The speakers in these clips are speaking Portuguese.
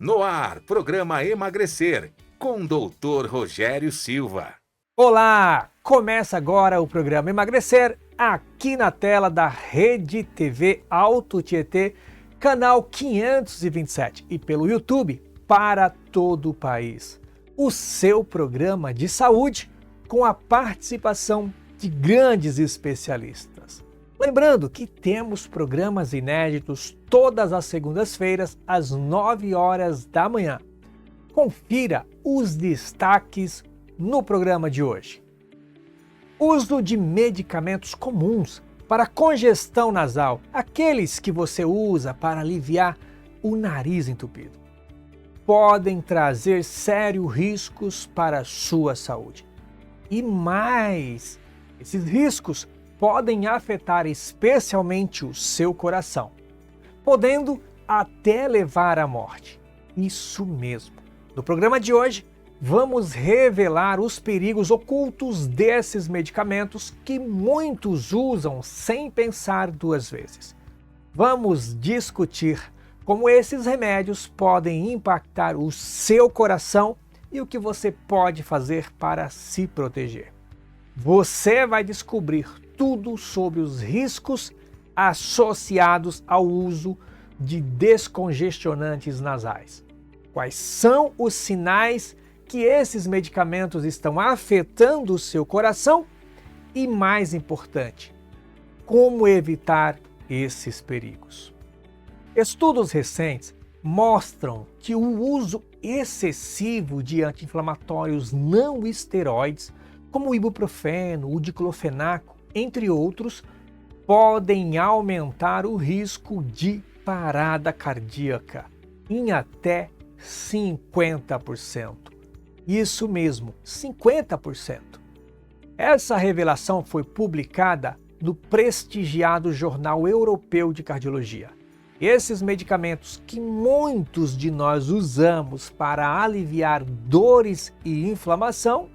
No ar, programa Emagrecer, com Dr. Rogério Silva. Olá! Começa agora o programa Emagrecer, aqui na tela da Rede TV Alto Tietê, canal 527 e pelo YouTube para todo o país. O seu programa de saúde com a participação de grandes especialistas. Lembrando que temos programas inéditos todas as segundas-feiras às 9 horas da manhã. Confira os destaques no programa de hoje. Uso de medicamentos comuns para congestão nasal, aqueles que você usa para aliviar o nariz entupido, podem trazer sérios riscos para a sua saúde. E mais, esses riscos podem afetar especialmente o seu coração, podendo até levar à morte. Isso mesmo. No programa de hoje, vamos revelar os perigos ocultos desses medicamentos que muitos usam sem pensar duas vezes. Vamos discutir como esses remédios podem impactar o seu coração e o que você pode fazer para se proteger. Você vai descobrir tudo sobre os riscos associados ao uso de descongestionantes nasais. Quais são os sinais que esses medicamentos estão afetando o seu coração? E mais importante, como evitar esses perigos? Estudos recentes mostram que o uso excessivo de anti-inflamatórios não esteroides, como o ibuprofeno, o diclofenaco, entre outros, podem aumentar o risco de parada cardíaca em até 50%. Isso mesmo, 50%. Essa revelação foi publicada no prestigiado Jornal Europeu de Cardiologia. Esses medicamentos que muitos de nós usamos para aliviar dores e inflamação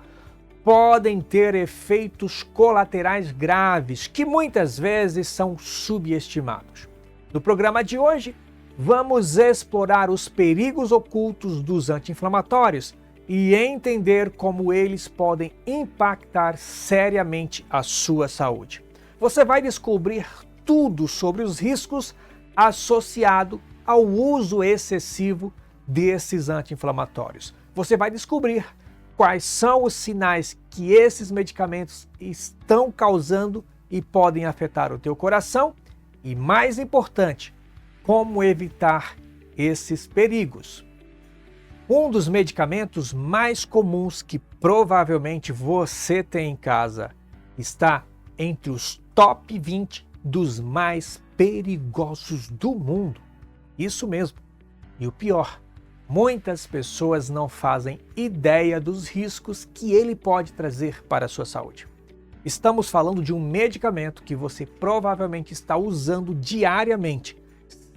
podem ter efeitos colaterais graves que muitas vezes são subestimados. No programa de hoje, vamos explorar os perigos ocultos dos anti-inflamatórios e entender como eles podem impactar seriamente a sua saúde. Você vai descobrir tudo sobre os riscos associados ao uso excessivo desses anti-inflamatórios. Você vai descobrir quais são os sinais que esses medicamentos estão causando e podem afetar o teu coração e, mais importante, como evitar esses perigos. Um dos medicamentos mais comuns que provavelmente você tem em casa está entre os top 20 dos mais perigosos do mundo. Isso mesmo. E o pior, muitas pessoas não fazem ideia dos riscos que ele pode trazer para a sua saúde. Estamos falando de um medicamento que você provavelmente está usando diariamente,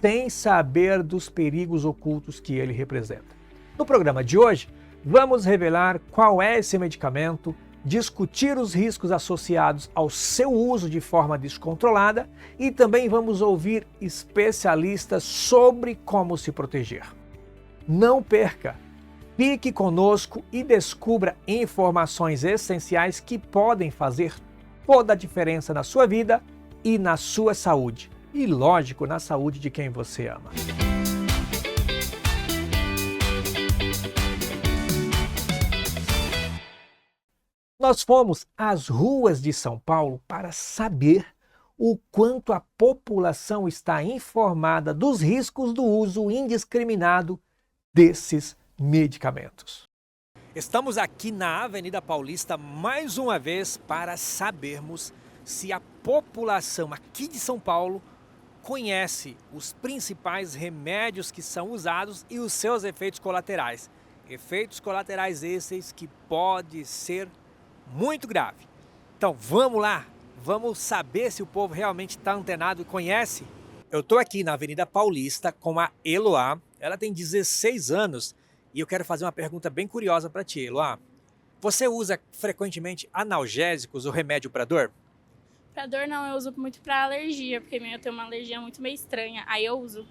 sem saber dos perigos ocultos que ele representa. No programa de hoje, vamos revelar qual é esse medicamento, discutir os riscos associados ao seu uso de forma descontrolada e também vamos ouvir especialistas sobre como se proteger. Não perca! Fique conosco e descubra informações essenciais que podem fazer toda a diferença na sua vida e na sua saúde. E, lógico, na saúde de quem você ama. Nós fomos às ruas de São Paulo para saber o quanto a população está informada dos riscos do uso indiscriminado desses medicamentos. Estamos aqui na Avenida Paulista mais uma vez para sabermos se a população aqui de São Paulo conhece os principais remédios que são usados e os seus efeitos colaterais. Efeitos colaterais esses que podem ser muito graves. Então vamos lá, vamos saber se o povo realmente está antenado e conhece. Eu estou aqui na Avenida Paulista com a Eloá, ela tem 16 anos e eu quero fazer uma pergunta bem curiosa para ti, Eloá. Você usa frequentemente analgésicos ou remédio para dor? Pra dor não, eu uso muito pra alergia, porque eu tenho uma alergia muito meio estranha, aí eu uso.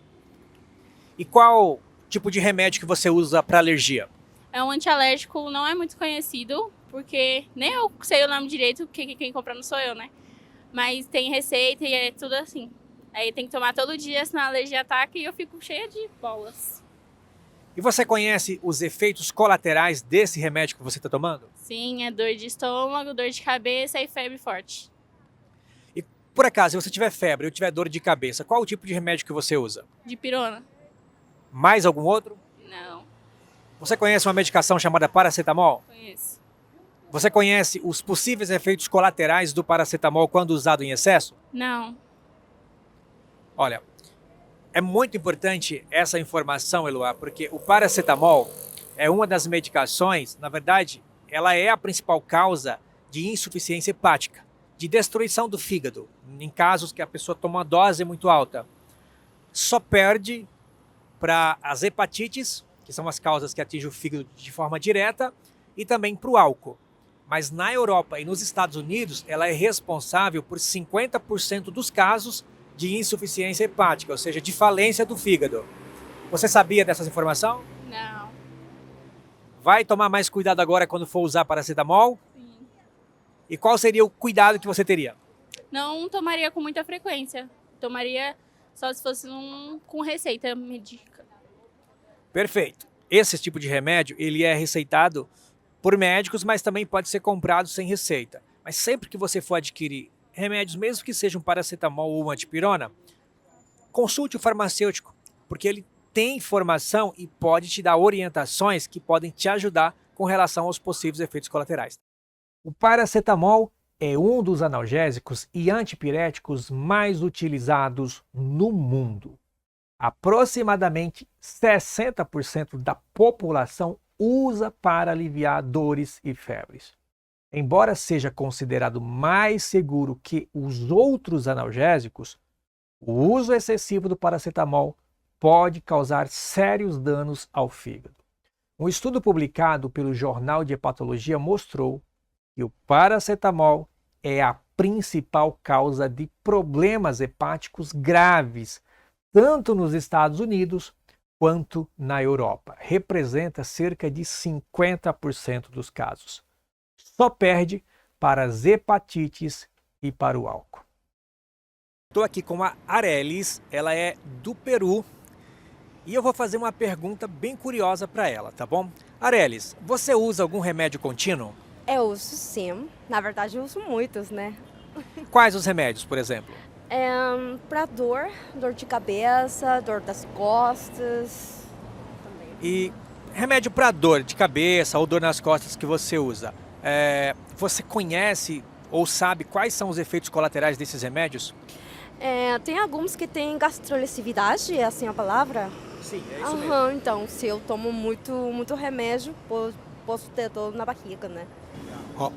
E qual tipo de remédio que você usa para alergia? É um antialérgico, não é muito conhecido, porque nem eu sei o nome direito, porque quem compra não sou eu, né? Mas tem receita e é tudo assim. Aí tem que tomar todo dia, senão a alergia ataca e eu fico cheia de bolas. E você conhece os efeitos colaterais desse remédio que você está tomando? Sim, é dor de estômago, dor de cabeça e febre forte. E por acaso, se você tiver febre ou tiver dor de cabeça, qual o tipo de remédio que você usa? Dipirona? Mais algum outro? Não, Você conhece uma medicação chamada paracetamol? conheço. Você conhece os possíveis efeitos colaterais do paracetamol quando usado em excesso? Não, Olha, é muito importante essa informação, Eloá, porque o paracetamol é uma das medicações, na verdade, ela é a principal causa de insuficiência hepática, de destruição do fígado, em casos que a pessoa toma uma dose muito alta. Só perde para as hepatites, que são as causas que atingem o fígado de forma direta, e também para o álcool. Mas na Europa e nos Estados Unidos, ela é responsável por 50% dos casos de insuficiência hepática, ou seja, de falência do fígado. Você sabia dessa informação? não. Vai tomar mais cuidado agora quando for usar paracetamol? Sim. E qual seria o cuidado que você teria? Não tomaria com muita frequência. Tomaria só se fosse com receita médica. Perfeito. Esse tipo de remédio, ele é receitado por médicos, mas também pode ser comprado sem receita. Mas sempre que você for adquirir remédios, mesmo que sejam paracetamol ou antipirona, consulte o farmacêutico, porque ele tem informação e pode te dar orientações que podem te ajudar com relação aos possíveis efeitos colaterais. O paracetamol é um dos analgésicos e antipiréticos mais utilizados no mundo. Aproximadamente 60% da população usa para aliviar dores e febres. Embora seja considerado mais seguro que os outros analgésicos, o uso excessivo do paracetamol pode causar sérios danos ao fígado. Um estudo publicado pelo Jornal de Hepatologia mostrou que o paracetamol é a principal causa de problemas hepáticos graves, tanto nos Estados Unidos quanto na Europa. Representa cerca de 50% dos casos. Só perde para as hepatites e para o álcool. Estou aqui com a Arelis, ela é do Peru e eu vou fazer uma pergunta bem curiosa para ela, tá bom? Arelis, você usa algum remédio contínuo? Eu uso sim, na verdade eu uso muitos, né? Quais os remédios, por exemplo? Pra dor de cabeça, dor das costas. Também. E remédio para dor de cabeça ou dor nas costas que você usa, você conhece ou sabe quais são os efeitos colaterais desses remédios? Tem alguns que têm gastrolesividade, é assim a palavra? Sim, é Então, se eu tomo muito remédio, posso ter dor na barriga, né?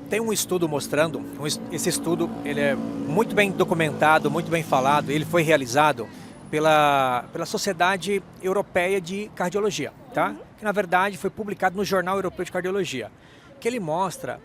Tem um estudo mostrando, esse estudo ele é muito bem documentado, muito bem falado, ele foi realizado pela Sociedade Europeia de Cardiologia, tá? Que na verdade foi publicado no Jornal Europeu de Cardiologia, que ele mostra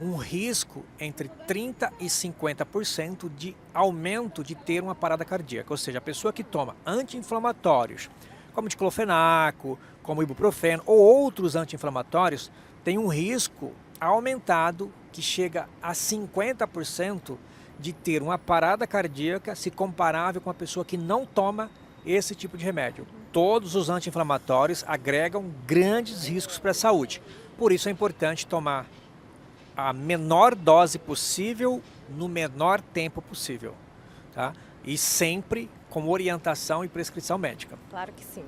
um risco entre 30% e 50% de aumento de ter uma parada cardíaca, ou seja, a pessoa que toma anti-inflamatórios, como diclofenaco, como ibuprofeno ou outros anti-inflamatórios, tem um risco aumentado que chega a 50% de ter uma parada cardíaca se comparável com a pessoa que não toma esse tipo de remédio. Todos os anti-inflamatórios agregam grandes riscos para a saúde. Por isso é importante tomar a menor dose possível no menor tempo possível, tá? E sempre com orientação e prescrição médica. Claro que sim.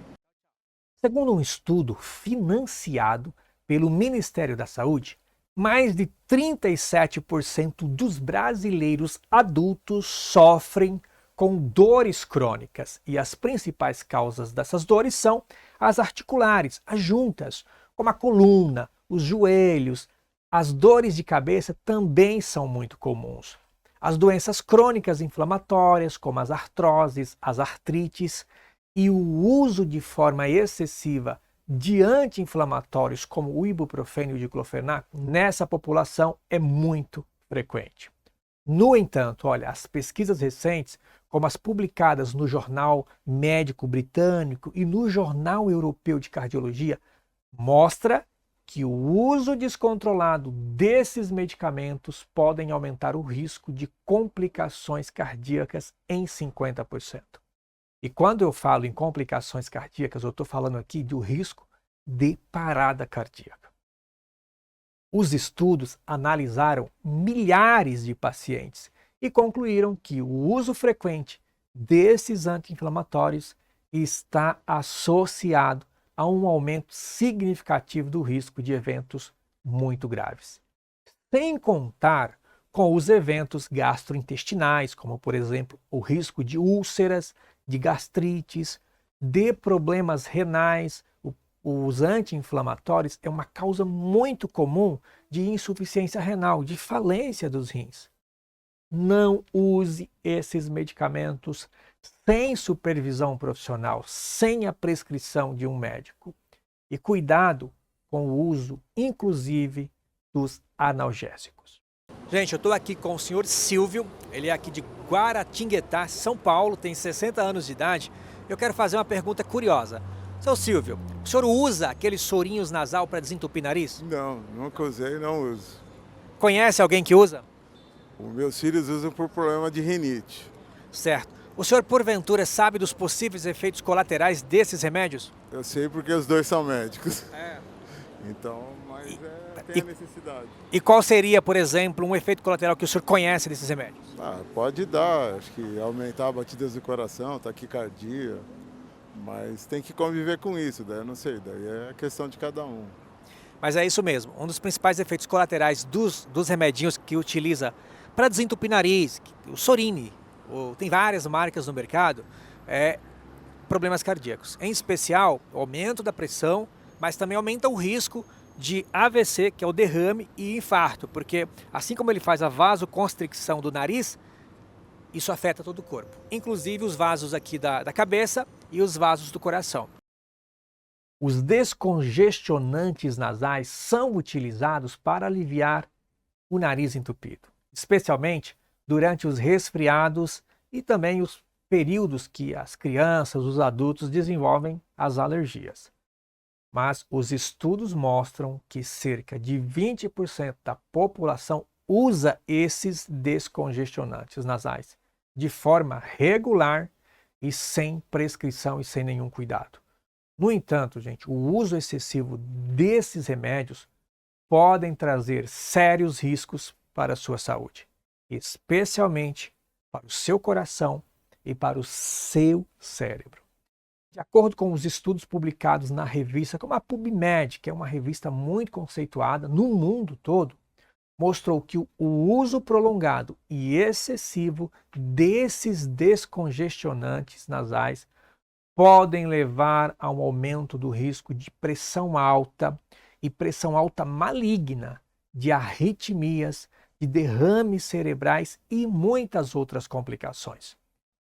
Segundo um estudo financiado pelo Ministério da Saúde, mais de 37% dos brasileiros adultos sofrem com dores crônicas e as principais causas dessas dores são as articulares, as juntas, como a coluna, os joelhos. As dores de cabeça também são muito comuns. As doenças crônicas inflamatórias, como as artroses, as artrites e o uso de forma excessiva de anti-inflamatórios como o ibuprofeno e o diclofenaco nessa população é muito frequente. No entanto, olha, as pesquisas recentes, como as publicadas no Jornal Médico Britânico e no Jornal Europeu de Cardiologia, mostra que o uso descontrolado desses medicamentos podem aumentar o risco de complicações cardíacas em 50%. E quando eu falo em complicações cardíacas, eu estou falando aqui do risco de parada cardíaca. Os estudos analisaram milhares de pacientes e concluíram que o uso frequente desses anti-inflamatórios está associado a um aumento significativo do risco de eventos muito graves. Sem contar com os eventos gastrointestinais, como, por exemplo, o risco de úlceras, de gastrites, de problemas renais. Os anti-inflamatórios é uma causa muito comum de insuficiência renal, de falência dos rins. Não use esses medicamentos sem supervisão profissional, sem a prescrição de um médico. E cuidado com o uso, inclusive, dos analgésicos. Gente, eu estou aqui com o senhor Silvio, ele é aqui de Guaratinguetá, São Paulo, tem 60 anos de idade. Eu quero fazer uma pergunta curiosa. Seu Silvio, o senhor usa aqueles sorinhos nasal para desentupir nariz? Não, nunca usei, não uso. Conhece alguém que usa? Os meus filhos usam por problema de rinite. Certo. O senhor, porventura, sabe dos possíveis efeitos colaterais desses remédios? Eu sei porque os dois são médicos. É. Então, mas tem a necessidade. E qual seria, por exemplo, um efeito colateral que o senhor conhece desses remédios? Pode dar, acho que aumentar a batida do coração, taquicardia, mas tem que conviver com isso, daí eu não sei, daí é questão de cada um. Mas é isso mesmo, um dos principais efeitos colaterais dos remedinhos que utiliza para desentupir nariz, o Sorini, tem várias marcas no mercado, é problemas cardíacos. Em especial, o aumento da pressão, mas também aumenta o risco de AVC, que é o derrame, e infarto, porque assim como ele faz a vasoconstricção do nariz, isso afeta todo o corpo, inclusive os vasos aqui da cabeça e os vasos do coração. Os descongestionantes nasais são utilizados para aliviar o nariz entupido, especialmente durante os resfriados e também os períodos que as crianças, os adultos desenvolvem as alergias. Mas os estudos mostram que cerca de 20% da população usa esses descongestionantes nasais de forma regular e sem prescrição e sem nenhum cuidado. No entanto, gente, o uso excessivo desses remédios podem trazer sérios riscos para a sua saúde, especialmente para o seu coração e para o seu cérebro. De acordo com os estudos publicados na revista, como a PubMed, que é uma revista muito conceituada no mundo todo, mostrou que o uso prolongado e excessivo desses descongestionantes nasais podem levar a um aumento do risco de pressão alta e pressão alta maligna, de arritmias, de derrames cerebrais e muitas outras complicações.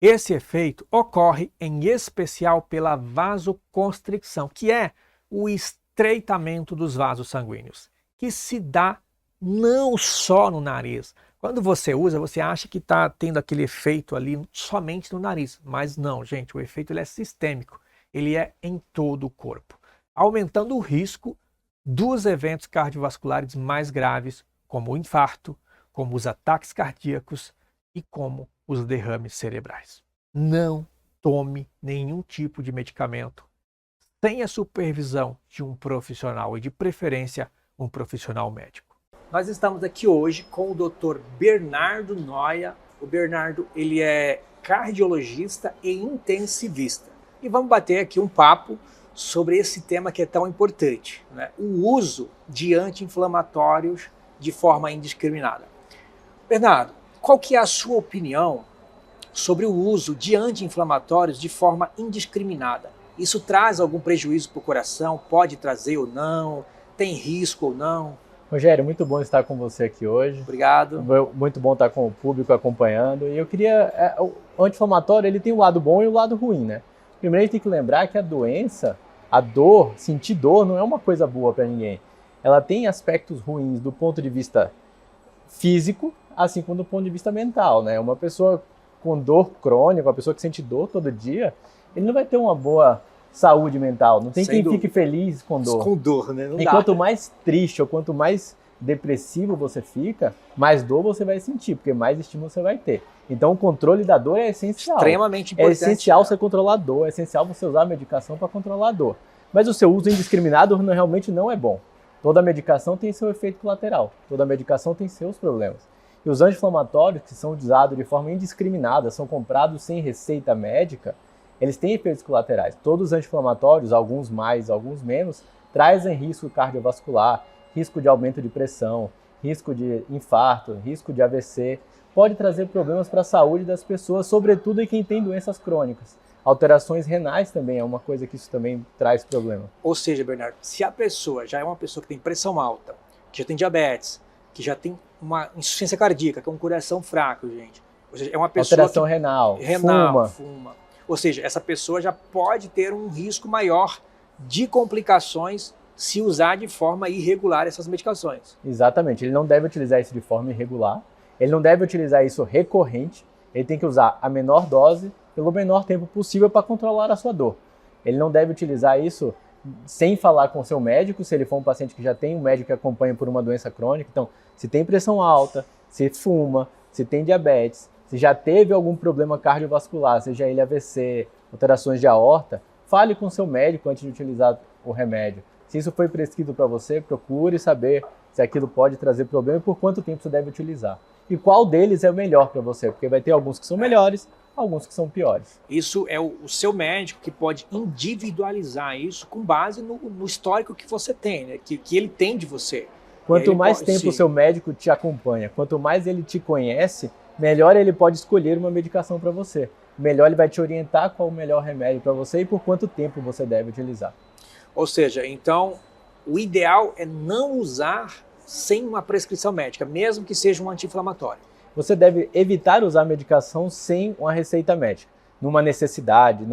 Esse efeito ocorre em especial pela vasoconstricção, que é o estreitamento dos vasos sanguíneos, que se dá não só no nariz. Quando você usa, você acha que está tendo aquele efeito ali somente no nariz, mas não, gente, o efeito ele é sistêmico, ele é em todo o corpo, aumentando o risco dos eventos cardiovasculares mais graves, como o infarto, como os ataques cardíacos e como os derrames cerebrais. Não tome nenhum tipo de medicamento sem a supervisão de um profissional e, de preferência, um profissional médico. Nós estamos aqui hoje com o Dr. Bernardo Noia. O Bernardo, ele é cardiologista e intensivista. E vamos bater aqui um papo sobre esse tema que é tão importante, né? O uso de anti-inflamatórios de forma indiscriminada. Bernardo, qual que é a sua opinião sobre o uso de anti-inflamatórios de forma indiscriminada? Isso traz algum prejuízo para o coração? Pode trazer ou não? Tem risco ou não? Rogério, muito bom estar com você aqui hoje. Obrigado. Muito bom estar com o público acompanhando. E eu queria... O anti-inflamatório, ele tem o lado bom e o lado ruim, né? Primeiro a gente tem que lembrar que a doença, a dor, sentir dor não é uma coisa boa para ninguém. Ela tem aspectos ruins do ponto de vista físico, assim como do ponto de vista mental, né? Uma pessoa com dor crônica, uma pessoa que sente dor todo dia, ele não vai ter uma boa saúde mental. Não tem Sem quem dúvida. fique feliz com dor. Com dor, né? Não E dá. quanto mais triste ou quanto mais depressivo você fica, mais dor você vai sentir, porque mais estímulo você vai ter. Então o controle da dor é essencial. Extremamente É importante. essencial você controlar a dor, é essencial você usar a medicação para controlar a dor. Mas o seu uso indiscriminado realmente não é bom. Toda medicação tem seu efeito colateral, toda medicação tem seus problemas. E os anti-inflamatórios, que são usados de forma indiscriminada, são comprados sem receita médica, eles têm efeitos colaterais. Todos os anti-inflamatórios, alguns mais, alguns menos, trazem risco cardiovascular, risco de aumento de pressão, risco de infarto, risco de AVC. Pode trazer problemas para a saúde das pessoas, sobretudo em quem tem doenças crônicas. Alterações renais também é uma coisa que isso também traz problema. Ou seja, Bernardo, se a pessoa já é uma pessoa que tem pressão alta, que já tem diabetes, que já tem uma insuficiência cardíaca, que é um coração fraco, gente. Ou seja, é uma pessoa Alteração renal, fuma. Ou seja, essa pessoa já pode ter um risco maior de complicações se usar de forma irregular essas medicações. Exatamente, ele não deve utilizar isso de forma irregular, ele não deve utilizar isso recorrente, ele tem que usar a menor dose pelo menor tempo possível para controlar a sua dor. Ele não deve utilizar isso sem falar com o seu médico, se ele for um paciente que já tem um médico que acompanha por uma doença crônica. Então, se tem pressão alta, se fuma, se tem diabetes, se já teve algum problema cardiovascular, seja ele AVC, alterações de aorta, fale com o seu médico antes de utilizar o remédio. Se isso foi prescrito para você, procure saber se aquilo pode trazer problema e por quanto tempo você deve utilizar. E qual deles é o melhor para você, porque vai ter alguns que são melhores, alguns que são piores. Isso é o seu médico que pode individualizar isso com base no histórico que você tem, né? que ele tem de você. Quanto mais tempo o seu médico te acompanha, quanto mais ele te conhece, melhor ele pode escolher uma medicação para você. Melhor ele vai te orientar qual o melhor remédio para você e por quanto tempo você deve utilizar. Ou seja, então, o ideal é não usar sem uma prescrição médica, mesmo que seja um anti-inflamatório. Você deve evitar usar medicação sem uma receita médica. Numa necessidade,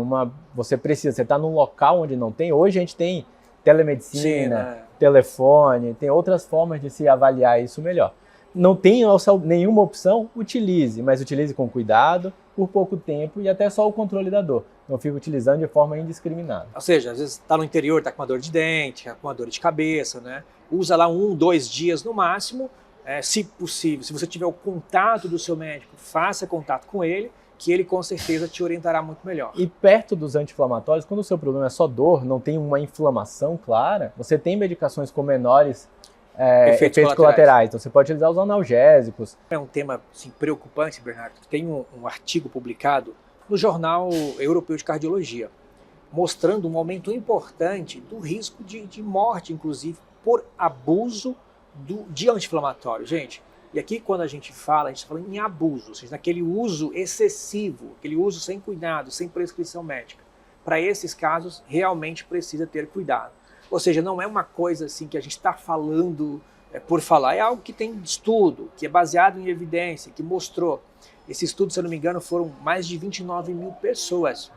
você está num local onde não tem. Hoje a gente tem telemedicina, telefone, tem outras formas de se avaliar isso melhor. Não tem nenhuma opção, utilize, mas utilize com cuidado, por pouco tempo e até só o controle da dor. Não fique utilizando de forma indiscriminada. Ou seja, às vezes está no interior, está com uma dor de dente, tá com uma dor de cabeça, né? Usa lá 1, 2 dias no máximo. Se possível, se você tiver o contato do seu médico, faça contato com ele, que ele com certeza te orientará muito melhor. E perto dos anti-inflamatórios, quando o seu problema é só dor, não tem uma inflamação clara, você tem medicações com menores efeitos colaterais. Então você pode utilizar os analgésicos. É um tema assim, preocupante, Bernardo. Tem um artigo publicado no Jornal Europeu de Cardiologia, mostrando um aumento importante do risco de morte, inclusive, por abuso de anti-inflamatório. Gente, e aqui quando a gente está falando em abuso, ou seja, naquele uso excessivo, aquele uso sem cuidado, sem prescrição médica. Para esses casos, realmente precisa ter cuidado. Ou seja, não é uma coisa assim que a gente está falando por falar, é algo que tem estudo, que é baseado em evidência, que mostrou. Esse estudo, se eu não me engano, foram mais de 29 mil pessoas.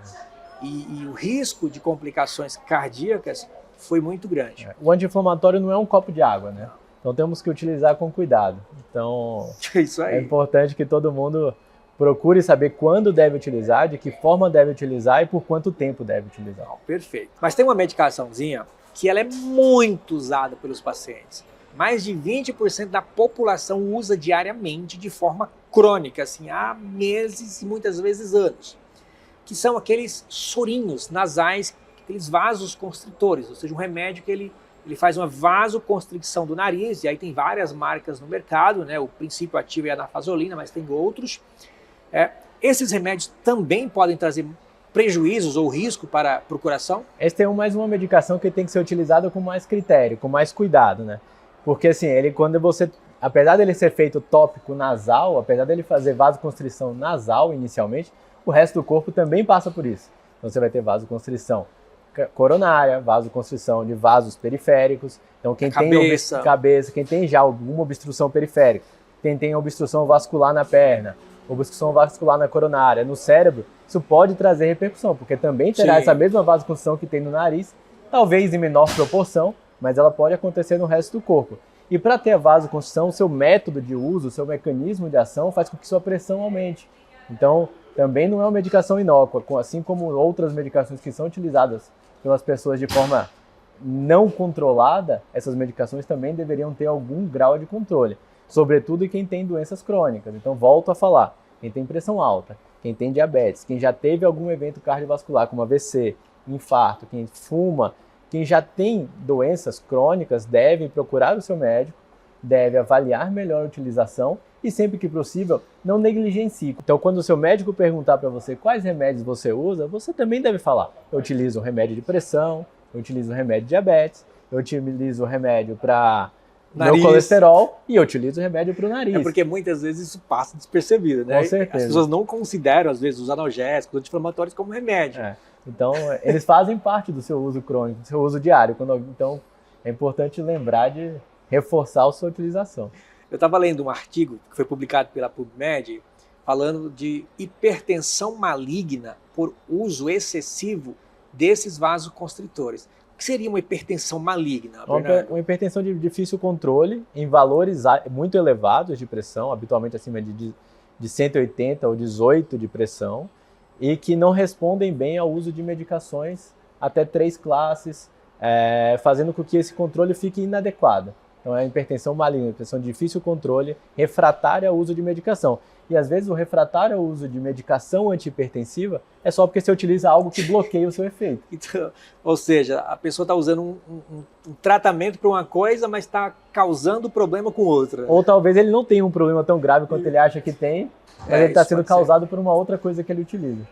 E o risco de complicações cardíacas foi muito grande. O anti-inflamatório não é um copo de água, né? Então temos que utilizar com cuidado. Então Isso aí. É importante que todo mundo procure saber quando deve utilizar, de que forma deve utilizar e por quanto tempo deve utilizar. Perfeito. Mas tem uma medicaçãozinha que ela é muito usada pelos pacientes. Mais de 20% da população usa diariamente de forma crônica, assim, há meses e muitas vezes anos. Que são aqueles sorinhos nasais, aqueles vasos constritores, ou seja, um remédio que ele faz uma vasoconstricção do nariz, e aí tem várias marcas no mercado, né? O princípio ativo é a nafazolina, mas tem outros. Esses remédios também podem trazer prejuízos ou risco para o coração? Essa é mais uma medicação que tem que ser utilizada com mais critério, com mais cuidado, né? Porque assim, apesar dele ser feito tópico nasal, apesar dele fazer vasoconstrição nasal inicialmente, o resto do corpo também passa por isso. Então você vai ter vasoconstrição coronária, vasoconstrição de vasos periféricos. Então quem tem cabeça, quem tem já alguma obstrução periférica, quem tem obstrução vascular na perna, obstrução vascular na coronária, no cérebro, isso pode trazer repercussão, porque também terá essa mesma vasoconstrição que tem no nariz, talvez em menor proporção, mas ela pode acontecer no resto do corpo. E para ter a vasoconstrição, o seu método de uso, o seu mecanismo de ação faz com que sua pressão aumente. Então, também não é uma medicação inócua, assim como outras medicações que são utilizadas pelas pessoas de forma não controlada, essas medicações também deveriam ter algum grau de controle, sobretudo em quem tem doenças crônicas. Então, volto a falar, quem tem pressão alta, quem tem diabetes, quem já teve algum evento cardiovascular, como AVC, infarto, quem fuma, quem já tem doenças crônicas, deve procurar o seu médico, deve avaliar melhor a utilização e, sempre que possível, não negligencie. Então, quando o seu médico perguntar para você quais remédios você usa, você também deve falar: eu utilizo um remédio de pressão, eu utilizo um remédio de diabetes, eu utilizo um remédio para meu colesterol e eu utilizo remédio para o nariz. É porque muitas vezes isso passa despercebido, né? Com certeza. As pessoas não consideram, às vezes, os analgésicos, os anti-inflamatórios como remédio. Então, eles fazem parte do seu uso crônico, do seu uso diário. Então, é importante lembrar de reforçar a sua utilização. Eu estava lendo um artigo que foi publicado pela PubMed falando de hipertensão maligna por uso excessivo desses vasoconstritores. O que seria uma hipertensão maligna, Bernardo? Uma hipertensão de difícil controle em valores muito elevados de pressão, habitualmente acima de 180 ou 18 de pressão, e que não respondem bem ao uso de medicações até 3 classes, fazendo com que esse controle fique inadequado. Então é a hipertensão maligna, hipertensão de difícil controle, refratária ao uso de medicação. E às vezes o refratário ao uso de medicação antihipertensiva é só porque você utiliza algo que bloqueia o seu efeito. Então, ou seja, a pessoa está usando um tratamento para uma coisa, mas está causando problema com outra. Ou talvez ele não tenha um problema tão grave quanto ele acha que tem, mas ele está sendo causado por uma outra coisa que ele utiliza.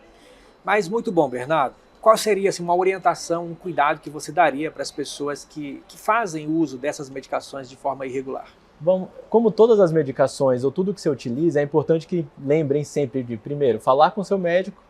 Mas muito bom, Bernardo. Qual seria assim, uma orientação, um cuidado que você daria para as pessoas que fazem uso dessas medicações de forma irregular? Bom, como todas as medicações ou tudo que você utiliza, é importante que lembrem sempre de, primeiro, falar com o seu médico,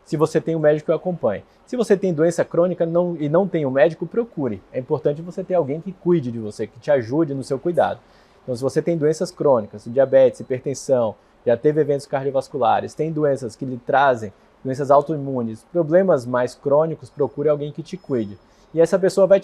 se você tem um médico que o acompanhe. Se você tem doença crônica e não tem um médico, procure. É importante você ter alguém que cuide de você, que te ajude no seu cuidado. Então, se você tem doenças crônicas, diabetes, hipertensão, já teve eventos cardiovasculares, tem doenças que lhe trazem doenças autoimunes, problemas mais crônicos, procure alguém que te cuide. E essa pessoa vai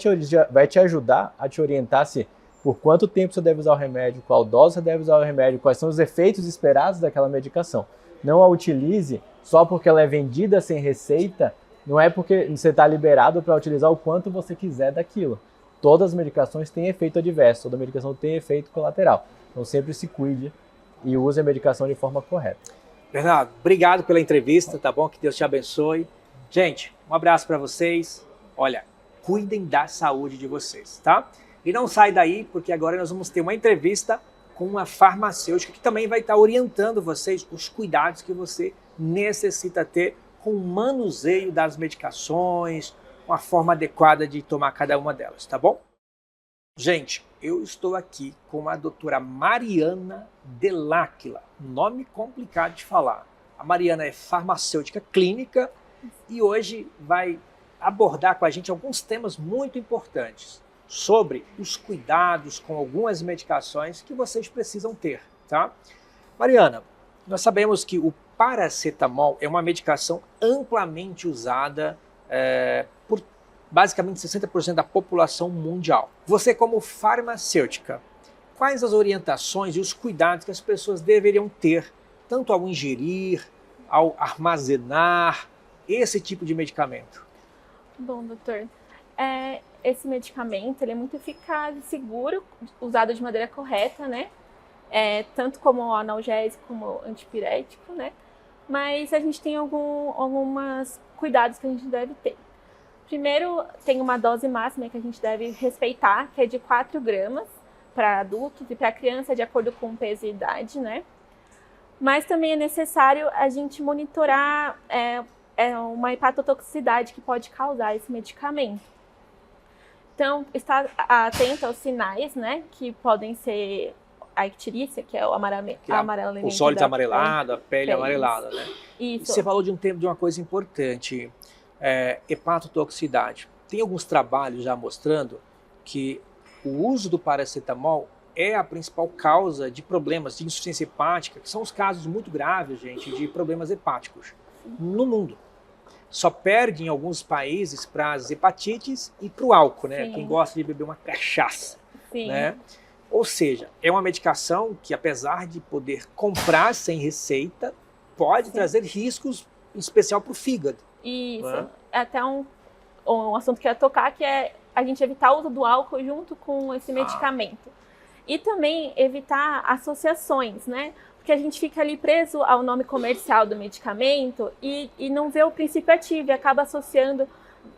te ajudar a te orientar se por quanto tempo você deve usar o remédio, qual dose você deve usar o remédio, quais são os efeitos esperados daquela medicação. Não a utilize só porque ela é vendida sem receita, não é porque você está liberado para utilizar o quanto você quiser daquilo. Todas as medicações têm efeito adverso, toda medicação tem efeito colateral. Então sempre se cuide e use a medicação de forma correta. Bernardo, obrigado pela entrevista, tá bom? Que Deus te abençoe. Gente, um abraço para vocês. Olha, cuidem da saúde de vocês, tá? E não sai daí, porque agora nós vamos ter uma entrevista com uma farmacêutica que também vai estar orientando vocês os cuidados que você necessita ter com o manuseio das medicações, uma forma adequada de tomar cada uma delas, tá bom? Gente, eu estou aqui com a doutora Mariana Dell'Aquila, nome complicado de falar. A Mariana é farmacêutica clínica e hoje vai abordar com a gente alguns temas muito importantes sobre os cuidados com algumas medicações que vocês precisam ter, tá? Mariana, nós sabemos que o paracetamol é uma medicação amplamente usada por basicamente 60% da população mundial. Você, como farmacêutica, quais as orientações e os cuidados que as pessoas deveriam ter, tanto ao ingerir, ao armazenar esse tipo de medicamento? Bom, doutor, esse medicamento ele é muito eficaz e seguro, usado de maneira correta, né? Tanto como analgésico como antipirético, né? Mas a gente tem alguns cuidados que a gente deve ter. Primeiro, tem uma dose máxima que a gente deve respeitar, que é de 4 gramas para adultos e para criança, de acordo com o peso e idade, né? Mas também é necessário a gente monitorar uma hepatotoxicidade que pode causar esse medicamento. Então, estar atento aos sinais, né? Que podem ser a icterícia, que é o amarelamento. O sólido amarelado, a pele amarelada, né? Isso. Você falou de uma coisa importante, hepatotoxicidade. Tem alguns trabalhos já mostrando que o uso do paracetamol é a principal causa de problemas de insuficiência hepática, que são os casos muito graves, gente, de problemas hepáticos no mundo. Só perde em alguns países para as hepatites e para o álcool, né? Sim. Quem gosta de beber uma cachaça, Sim. né? Ou seja, é uma medicação que, apesar de poder comprar sem receita, pode trazer riscos, em especial para o fígado. Isso. Né? É até um assunto que eu ia tocar, que é a gente evitar o uso do álcool junto com esse medicamento. E também evitar associações, né? Porque a gente fica ali preso ao nome comercial do medicamento e não vê o princípio ativo e acaba associando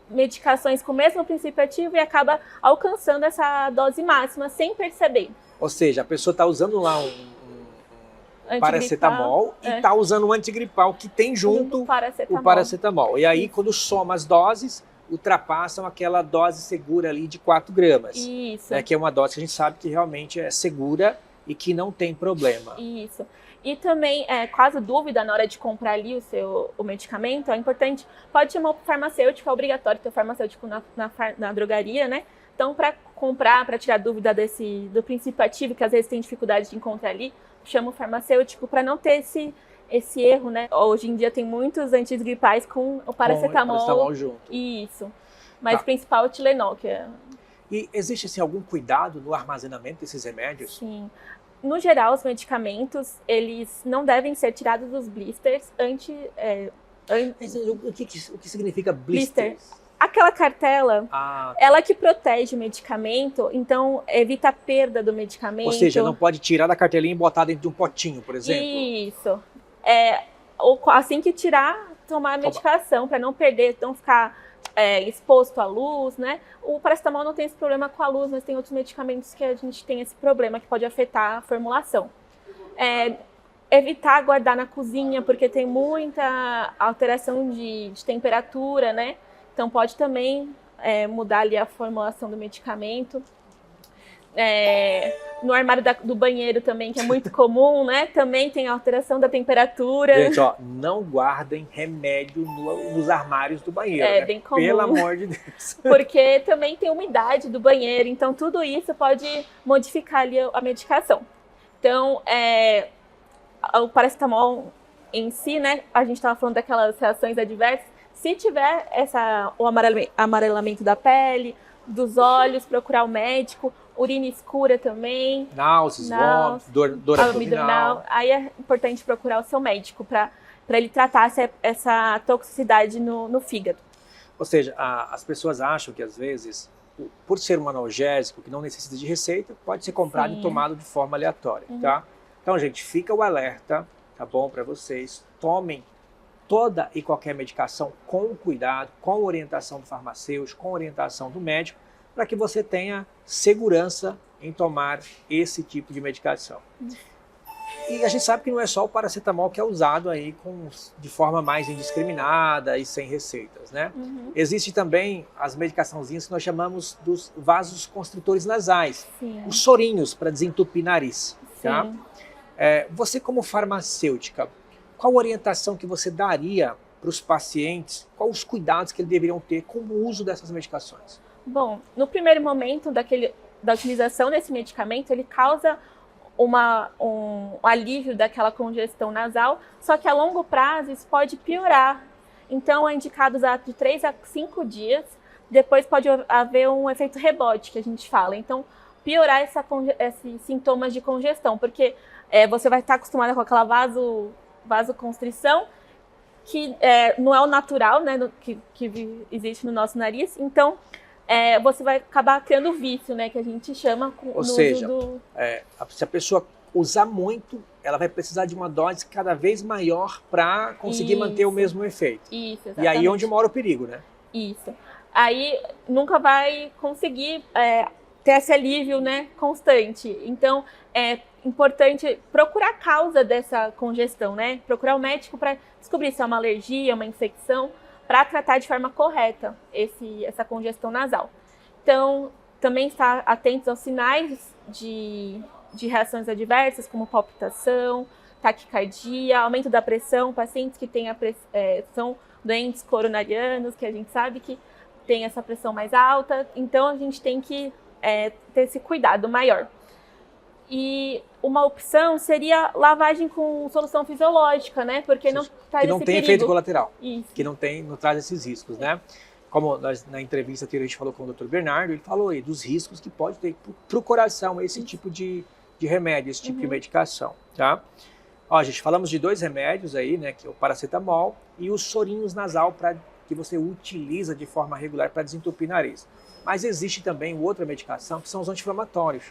medicações com o mesmo princípio ativo e acaba alcançando essa dose máxima sem perceber. Ou seja, a pessoa está usando lá um paracetamol e está usando um antigripal que tem junto o paracetamol. E aí, quando soma as doses, ultrapassam aquela dose segura ali de 4 gramas. Isso. Né, que é uma dose que a gente sabe que realmente é segura e que não tem problema. Isso. E também, caso dúvida na hora de comprar ali o medicamento, é importante, pode chamar o farmacêutico, é obrigatório ter o farmacêutico na drogaria, né? Então, para comprar, para tirar dúvida do princípio ativo, que às vezes tem dificuldade de encontrar ali, chama o farmacêutico para não ter esse erro, né? Hoje em dia tem muitos antigripais com o paracetamol junto. Isso. Mas o principal é o Tilenol, que é... E existe assim, algum cuidado no armazenamento desses remédios? Sim. No geral, os medicamentos, eles não devem ser tirados dos blisters O que significa blister? Aquela cartela, ela que protege o medicamento, então evita a perda do medicamento. Ou seja, não pode tirar da cartelinha e botar dentro de um potinho, por exemplo? Isso. Assim que tirar, tomar a medicação, para não perder, não ficar exposto à luz, né? O paracetamol não tem esse problema com a luz, mas tem outros medicamentos que a gente tem esse problema que pode afetar a formulação. Evitar guardar na cozinha, porque tem muita alteração de temperatura, né? Então pode também mudar ali a formulação do medicamento. No armário do banheiro também, que é muito comum, né? Também tem alteração da temperatura. Gente, ó, não guardem remédio nos armários do banheiro. É bem comum. Pelo amor de Deus. Porque também tem umidade do banheiro, então tudo isso pode modificar ali a medicação. Então, o paracetamol em si, né? A gente estava falando daquelas reações adversas. Se tiver o amarelamento da pele, dos olhos, procurar o médico, urina escura também. Náuseas, vômitos, dor abdominal. Aí é importante procurar o seu médico para ele tratar essa toxicidade no fígado. Ou seja, as pessoas acham que às vezes, por ser um analgésico que não necessita de receita, pode ser comprado e tomado de forma aleatória, tá? Então, gente, fica o alerta, tá bom, para vocês. Tomem toda e qualquer medicação com cuidado, com orientação do farmacêutico, com orientação do médico, para que você tenha segurança em tomar esse tipo de medicação. E a gente sabe que não é só o paracetamol que é usado aí de forma mais indiscriminada e sem receitas, né? Existem também as medicaçãozinhas que nós chamamos dos vasos constritores nasais, os sorinhos para desentupir nariz, tá? Você como farmacêutica, qual orientação que você daria para os pacientes, quais os cuidados que eles deveriam ter com o uso dessas medicações? Bom, no primeiro momento da utilização desse medicamento, ele causa um alívio daquela congestão nasal, só que a longo prazo isso pode piorar. Então é indicado usar de 3 a 5 dias, depois pode haver um efeito rebote, que a gente fala. Então, piorar esses sintomas de congestão, porque você vai estar acostumada com aquela vasoconstrição, que não é o natural, né, que existe no nosso nariz. Então, você vai acabar criando vício, né, que a gente chama. Ou seja, se a pessoa usar muito, ela vai precisar de uma dose cada vez maior para conseguir manter o mesmo efeito. Isso, exatamente. E aí é onde mora o perigo, né? Isso. Aí nunca vai conseguir ter esse alívio, né, constante. Então, é importante procurar a causa dessa congestão, né? Procurar o médico para descobrir se é uma alergia, uma infecção, para tratar de forma correta essa congestão nasal. Então, também estar atentos aos sinais de reações adversas, como palpitação, taquicardia, aumento da pressão, pacientes que têm são doentes coronarianos, que a gente sabe que tem essa pressão mais alta, então a gente tem que ter esse cuidado maior. E uma opção seria lavagem com solução fisiológica, né? Porque não traz que não esse tem perigo. efeito colateral. Isso. Que não traz esses riscos, né? como na entrevista anterior a gente falou com o Dr. Bernardo, ele falou aí dos riscos que pode ter para o coração esse tipo de remédio, esse tipo de medicação, tá? Ó, gente, falamos de 2 remédios aí, né, que é o paracetamol e os sorinhos nasal que você utiliza de forma regular para desentupir nariz. Mas existe também outra medicação que são os anti-inflamatórios.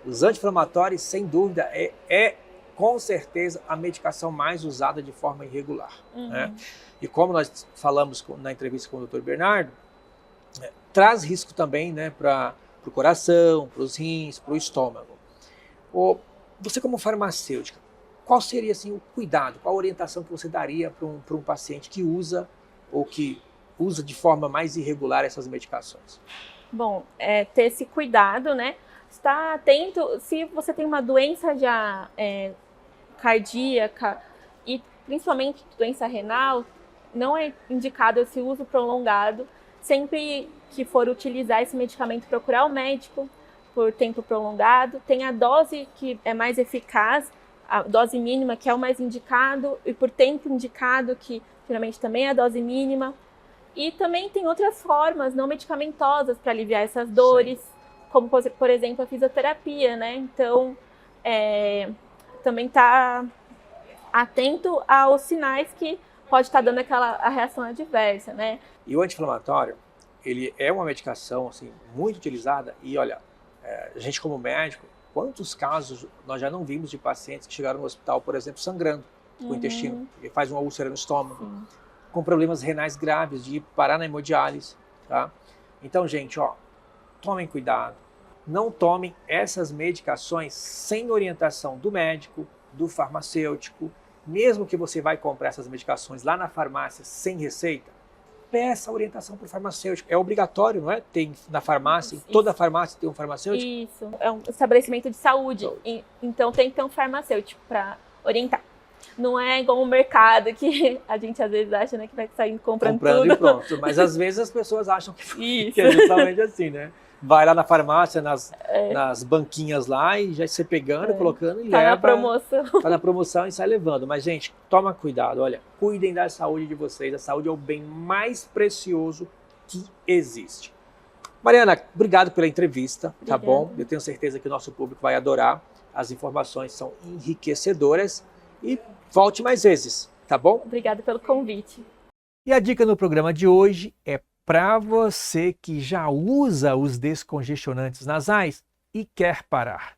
Os anti-inflamatórios, sem dúvida, é com certeza a medicação mais usada de forma irregular, né? E como nós falamos na entrevista com o Dr. Bernardo, traz risco também, né, para o coração, para os rins, para o estômago. Você como farmacêutica, qual seria assim, o cuidado, qual a orientação que você daria para um paciente que usa ou que usa de forma mais irregular essas medicações? Bom, ter esse cuidado, né? Estar atento se você tem uma doença já cardíaca e principalmente doença renal, não é indicado esse uso prolongado. Sempre que for utilizar esse medicamento, procurar o médico por tempo prolongado. Tem a dose que é mais eficaz, a dose mínima, que é o mais indicado, e por tempo indicado, que geralmente também é a dose mínima. E também tem outras formas não medicamentosas para aliviar essas dores, como, por exemplo, a fisioterapia, né? Então, também tá atento aos sinais que pode estar dando a reação adversa, né? E o anti-inflamatório, ele é uma medicação assim, muito utilizada e, olha, a gente como médico, quantos casos nós já não vimos de pacientes que chegaram no hospital, por exemplo, sangrando com o intestino, porque faz uma úlcera no estômago, com problemas renais graves, de parar na hemodiálise, tá? Então, gente, ó, tomem cuidado, não tomem essas medicações sem orientação do médico, do farmacêutico. Mesmo que você vai comprar essas medicações lá na farmácia sem receita, peça orientação para o farmacêutico. É obrigatório, não é? Tem na farmácia, em toda farmácia tem um farmacêutico? Isso, é um estabelecimento de saúde, então tem que ter um farmacêutico para orientar. Não é igual um mercado que a gente às vezes acha, né, que vai sair comprando tudo. E pronto, mas às vezes as pessoas acham que é justamente assim, né? Vai lá na farmácia, nas banquinhas lá e já se pegando, colocando e leva. Tá na promoção. Tá na promoção e sai levando. Mas, gente, toma cuidado, olha, cuidem da saúde de vocês. A saúde é o bem mais precioso que existe. Mariana, obrigado pela entrevista, tá bom? Eu tenho certeza que o nosso público vai adorar. As informações são enriquecedoras e volte mais vezes, tá bom? Obrigada pelo convite. E a dica no programa de hoje é para você que já usa os descongestionantes nasais e quer parar.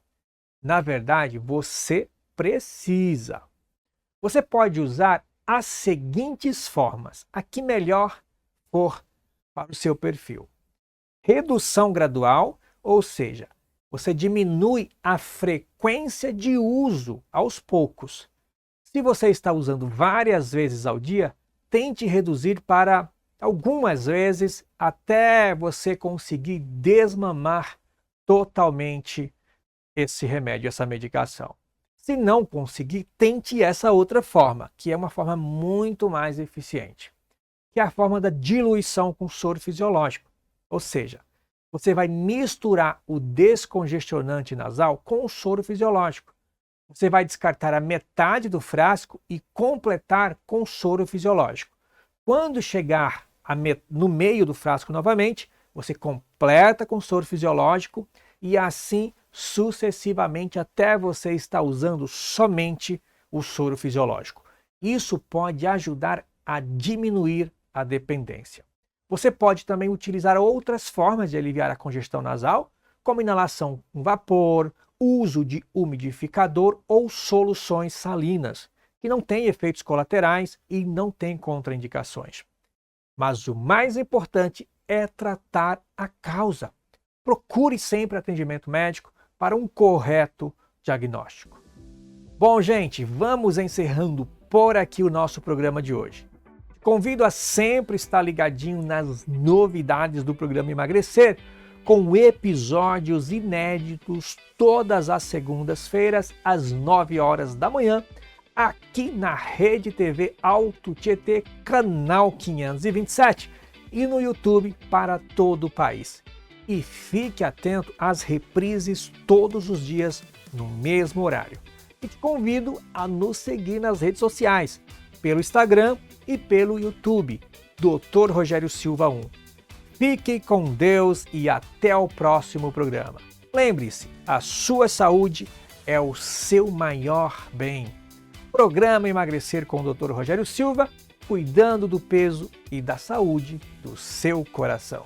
Na verdade, você precisa. Você pode usar as seguintes formas, a que melhor for para o seu perfil. Redução gradual, ou seja, você diminui a frequência de uso aos poucos. Se você está usando várias vezes ao dia, tente reduzir para algumas vezes até você conseguir desmamar totalmente esse remédio, essa medicação. Se não conseguir, tente essa outra forma, que é uma forma muito mais eficiente, que é a forma da diluição com soro fisiológico. Ou seja, você vai misturar o descongestionante nasal com o soro fisiológico. Você vai descartar a metade do frasco e completar com soro fisiológico. Quando chegar no meio do frasco novamente, você completa com soro fisiológico e assim sucessivamente até você estar usando somente o soro fisiológico. Isso pode ajudar a diminuir a dependência. Você pode também utilizar outras formas de aliviar a congestão nasal, como inalação com vapor, uso de umidificador ou soluções salinas, que não têm efeitos colaterais e não têm contraindicações. Mas o mais importante é tratar a causa. Procure sempre atendimento médico para um correto diagnóstico. Bom, gente, vamos encerrando por aqui o nosso programa de hoje. Convido a sempre estar ligadinho nas novidades do programa Emagrecer, com episódios inéditos todas as segundas-feiras, às 9 horas da manhã, aqui na Rede TV Alto Tietê, canal 527, e no YouTube para todo o país. E fique atento às reprises todos os dias no mesmo horário. E te convido a nos seguir nas redes sociais, pelo Instagram e pelo YouTube, Dr. Rogério Silva 1. Fique com Deus e até o próximo programa. Lembre-se, a sua saúde é o seu maior bem. Programa Emagrecer com o Dr. Rogério Silva, cuidando do peso e da saúde do seu coração.